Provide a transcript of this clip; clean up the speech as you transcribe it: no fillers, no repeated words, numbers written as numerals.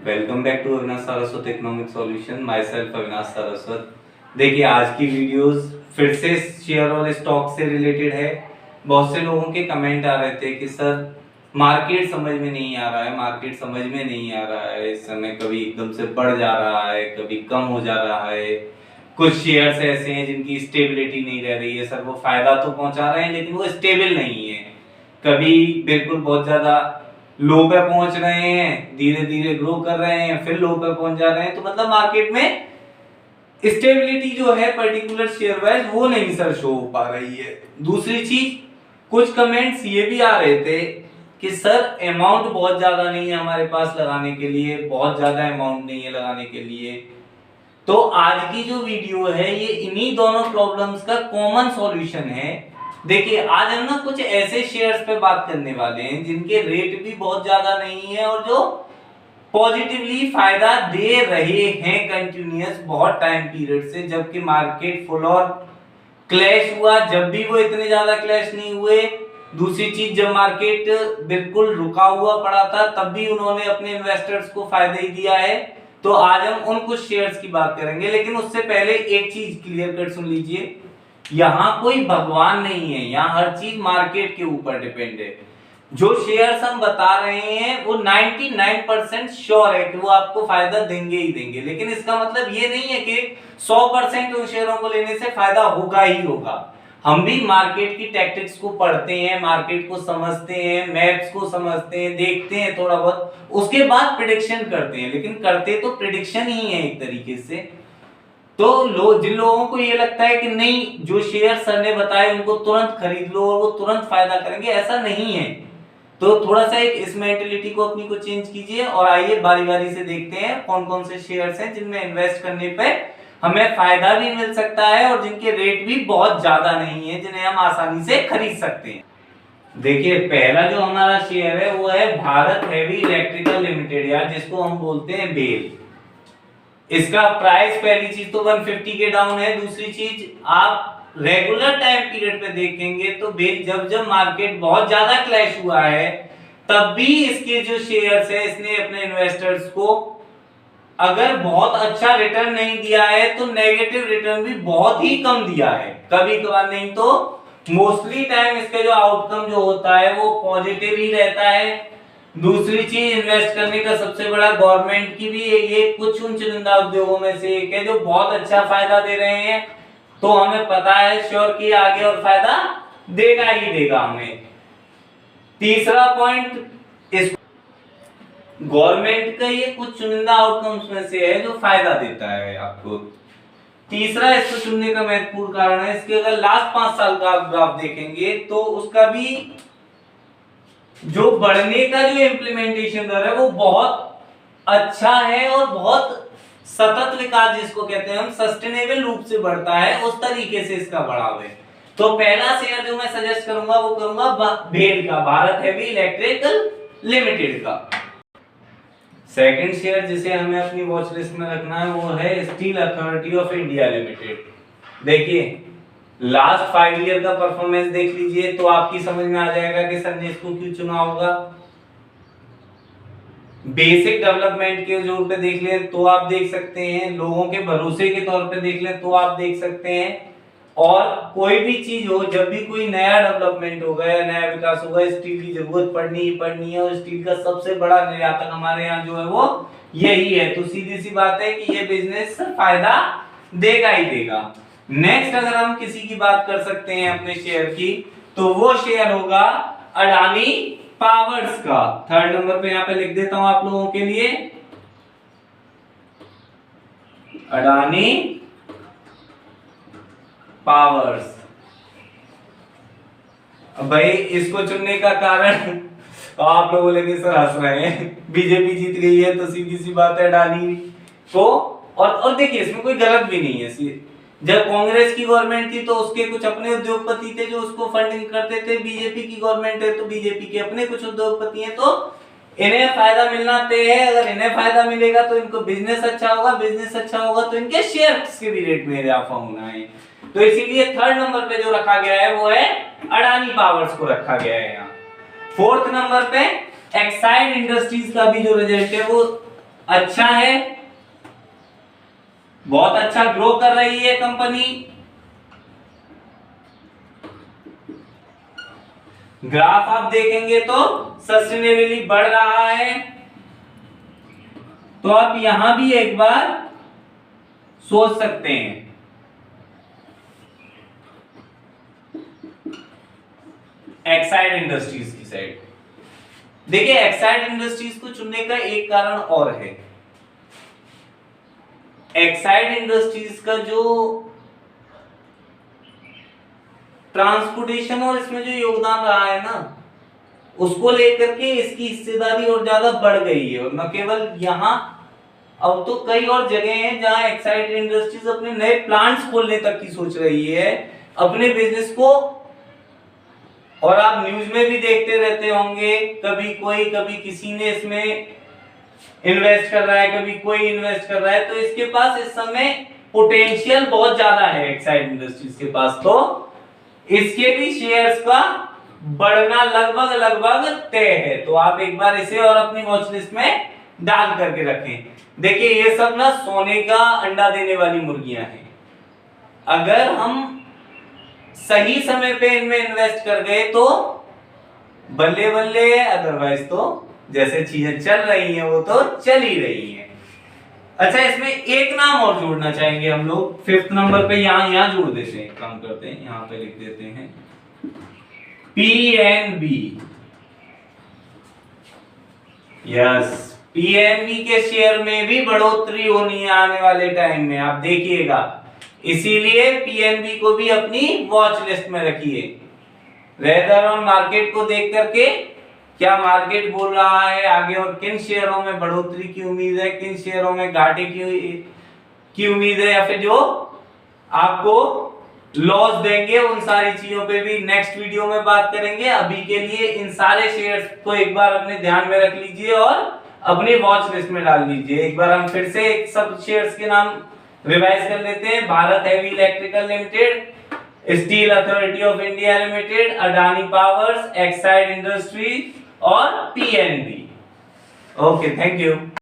Welcome back to Avinash Saraswat economic solution. Myself Avinash Saraswat. देखिए, आज की वीडियोस फिर से शेयर और स्टॉक से रिलेटेड है। बहुत से लोगों के कमेंट आ रहे थे कि सर मार्केट समझ में नहीं आ रहा है, मार्केट समझ में नहीं आ रहा है, इस समय कभी एकदम से बढ़ जा रहा है, कभी कम हो जा रहा है। कुछ शेयर्स ऐसे हैं जिनकी स्टेबिलिटी नहीं रह रही है। सर वो फायदा तो पहुंचा रहे हैं लेकिन वो स्टेबल नहीं है। कभी बिल्कुल बहुत ज्यादा लो पे पहुंच रहे हैं, धीरे धीरे ग्रो कर रहे हैं, फिर लो पे पहुंच जा रहे हैं। तो मतलब मार्केट में स्टेबिलिटी जो है पर्टिकुलर शेयर वाइज वो नहीं सर शो हो पा रही है। दूसरी चीज, कुछ कमेंट्स ये भी आ रहे थे कि सर अमाउंट बहुत ज्यादा नहीं है हमारे पास लगाने के लिए, बहुत ज्यादा अमाउंट नहीं है लगाने के लिए। तो आज की जो वीडियो है ये इन्हीं दोनों प्रॉब्लम्स का कॉमन सॉल्यूशन है। देखिए, आज हम ना कुछ ऐसे शेयर्स पे बात करने वाले हैं जिनके रेट भी बहुत ज्यादा नहीं है और जो पॉजिटिवली फायदा दे रहे हैं कंटिन्यूअस बहुत टाइम पीरियड से। जबकि मार्केट फुल और क्लैश हुआ, जब भी वो इतने ज्यादा क्लैश नहीं हुए। दूसरी चीज, जब मार्केट बिल्कुल रुका हुआ पड़ा था तब भी उन्होंने अपने इन्वेस्टर्स को फायदा ही दिया है। तो आज हम उन कुछ शेयर्स की बात करेंगे, लेकिन उससे पहले एक चीज क्लियर कट सुन लीजिए। यहाँ कोई भगवान नहीं है, यहाँ हर चीज मार्केट के ऊपर डिपेंड है। जो शेयर्स हम बता रहे हैं वो 99% श्योर है कि वो आपको फायदा देंगे ही देंगे, लेकिन इसका मतलब ये नहीं है कि 100% उन शेयरों को लेने से फायदा होगा ही होगा। हम भी मार्केट की टैक्टिक्स को पढ़ते हैं, मार्केट को समझते हैं, मैप्स को समझते हैं, देखते हैं थोड़ा बहुत, उसके बाद प्रिडिक्शन करते हैं। लेकिन करते तो प्रिडिक्शन ही है एक तरीके से। तो जिन लोगों को ये लगता है कि नहीं, जो शेयर सर ने बताए उनको तुरंत खरीद लो और वो तुरंत फायदा करेंगे, ऐसा नहीं है। तो थोड़ा सा एक इस मेंटेलिटी को अपनी को चेंज कीजिए और आइए बारी बारी से देखते हैं कौन कौन से शेयर्स हैं जिनमें इन्वेस्ट करने पे हमें फायदा भी मिल सकता है और जिनके रेट भी बहुत ज्यादा नहीं है, जिन्हें हम आसानी से खरीद सकते हैं। देखिए, पहला जो हमारा शेयर है वो है भारत हेवी इलेक्ट्रिकल लिमिटेड, या जिसको हम बोलते हैं बेल। इसका प्राइस पहली चीज तो 150 के डाउन है। दूसरी चीज, आप रेगुलर टाइम पीरियड पे देखेंगे तो जब जब मार्केट बहुत ज्यादा क्लैश हुआ है तब भी इसके जो शेयर्स है इसने अपने इन्वेस्टर्स को अगर बहुत अच्छा रिटर्न नहीं दिया है तो नेगेटिव रिटर्न भी बहुत ही कम दिया है। कभी कभार नहीं तो मोस्टली टाइम इसका जो आउटकम जो होता है वो पॉजिटिव ही रहता है। दूसरी चीज, इन्वेस्ट करने का सबसे बड़ा गवर्नमेंट की भी ये कुछ उन चुनिंदा उद्योगों में से एक है जो बहुत अच्छा फायदा दे रहे हैं। तो हमें पता है श्योर कि आगे और फायदा देगा ही देगा हमें। तीसरा पॉइंट, इस गवर्नमेंट का ये कुछ चुनिंदा आउटकम्स में से है जो फायदा देता है आपको। तीसरा इसको चुनने का महत्वपूर्ण कारण है, इसके अगर लास्ट 5 साल का आप ग्राफ देखेंगे तो उसका भी जो बढ़ने का जो इम्प्लीमेंटेशन दर है वो बहुत अच्छा है और बहुत सतत विकास जिसको कहते हैं हम, सस्टेनेबल रूप से बढ़ता है, उस तरीके से इसका बढ़ाव है। तो पहला शेयर जो मैं सजेस्ट करूंगा वो करूंगा भेल का, भारत हेवी इलेक्ट्रिकल लिमिटेड का। सेकंड शेयर जिसे हमें अपनी वॉच लिस्ट में रखना है वो है steel authority of India limited. देखिए, लास्ट 5 ईयर का परफॉर्मेंस देख लीजिए तो आपकी समझ में आ जाएगा कि सर ने इसको क्यों चुना होगा। बेसिक डेवलपमेंट के जोर पे देख लें तो आप देख सकते हैं, लोगों के भरोसे के तौर पे देख लें तो आप देख सकते हैं, और कोई भी चीज हो, जब भी कोई नया डेवलपमेंट होगा या नया विकास होगा, स्टील की जरूरत पड़नी ही पड़नी है। और स्टील का सबसे बड़ा निर्यातक हमारे यहाँ जो है वो यही है। तो सीधी सी बात है कि ये बिजनेस फायदा देगा ही देगा। नेक्स्ट अगर हम किसी की बात कर सकते हैं अपने शेयर की तो वो शेयर होगा अडानी पावर्स का। थर्ड नंबर पे यहां पे लिख देता हूं आप लोगों के लिए, अडानी पावर्स। अब भाई इसको चुनने का कारण आप लोग बोलेंगे सर हंस रहे हैं, बीजेपी जीत गई है तो सीधी सी बात है अडानी को। और देखिए, इसमें कोई गलत भी नहीं है। जब कांग्रेस की गवर्नमेंट थी तो उसके कुछ अपने उद्योगपति थे जो उसको फंडिंग करते थे। बीजेपी की गवर्नमेंट है तो बीजेपी के अपने कुछ उद्योगपति हैं, तो इन्हें फायदा मिलना तय है। अगर इन्हें फायदा मिलेगा तो इनको बिजनेस अच्छा होगा, बिजनेस अच्छा होगा तो इनके शेयर्स के भी रेट में इजाफा होना है। तो इसीलिए थर्ड नंबर पे जो रखा गया है वो है अडानी पावर्स को रखा गया है यहाँ। फोर्थ नंबर पे एक्साइड इंडस्ट्रीज का भी जो रिजल्ट है वो अच्छा है, बहुत अच्छा ग्रो कर रही है कंपनी। ग्राफ आप देखेंगे तो सस्टेनेबली बढ़ रहा है। तो आप यहां भी एक बार सोच सकते हैं। एक्साइड इंडस्ट्रीज की साइड देखिए, एक्साइड इंडस्ट्रीज को चुनने का एक कारण और है। एक्साइड इंडस्ट्रीज का जो ट्रांसपोर्टेशन और इसमें जो योगदान रहा है ना, उसको लेकर के इसकी हिस्सेदारी और ज्यादा बढ़ गई है। और न केवल यहाँ, अब तो कई और जगह हैं जहां एक्साइड इंडस्ट्रीज अपने नए प्लांट्स खोलने तक की सोच रही है अपने बिजनेस को। और आप न्यूज में भी देखते रहते होंगे, कभी कोई कभी किसी ने इसमें इन्वेस्ट कर रहा है, कभी कोई इन्वेस्ट कर रहा है। तो इसके पास इस समय पोटेंशियल बहुत ज्यादा है एक्साइड इंडस्ट्रीज के पास। तो इसके भी शेयर्स का बढ़ना लगभग लगभग तय है। तो आप एक बार इसे और अपनी वॉच लिस्ट में डाल करके रखें। देखिए, ये सब ना सोने का अंडा देने वाली मुर्गियां हैं। अगर हम सही समय पे इनमें इन्वेस्ट कर गए तो बल्ले बल्ले, अदरवाइज तो जैसे चीजें चल रही हैं वो तो चल ही रही हैं। अच्छा, इसमें एक नाम और जोड़ना चाहेंगे हम लोग, 5th नंबर पे यहां जोड़ देते हैं, काम करते हैं, यहां पे लिख देते हैं पीएनबी। यस, पीएनबी के शेयर में भी बढ़ोतरी होनी है आने वाले टाइम में, आप देखिएगा। इसीलिए पीएनबी को भी अपनी वॉच लिस्ट में रखिए। वेदर और मार्केट को देख करके क्या मार्केट बोल रहा है आगे, और किन शेयरों में बढ़ोतरी की उम्मीद है, किन शेयरों में घाटे की उम्मीद है, या फिर जो आपको लॉस देंगे, उन सारी चीजों पे भी नेक्स्ट वीडियो में बात करेंगे। अभी के लिए इन सारे शेयर्स को एक बार अपने ध्यान में रख लीजिए और अपनी वॉच लिस्ट में डाल लीजिए। एक बार हम फिर से सब शेयर्स के नाम रिवाइज कर लेते हैं। Bharat heavy electrical limited, steel authority of India limited, Adani powers, Exide industries और पीएनबी। Okay, thank you.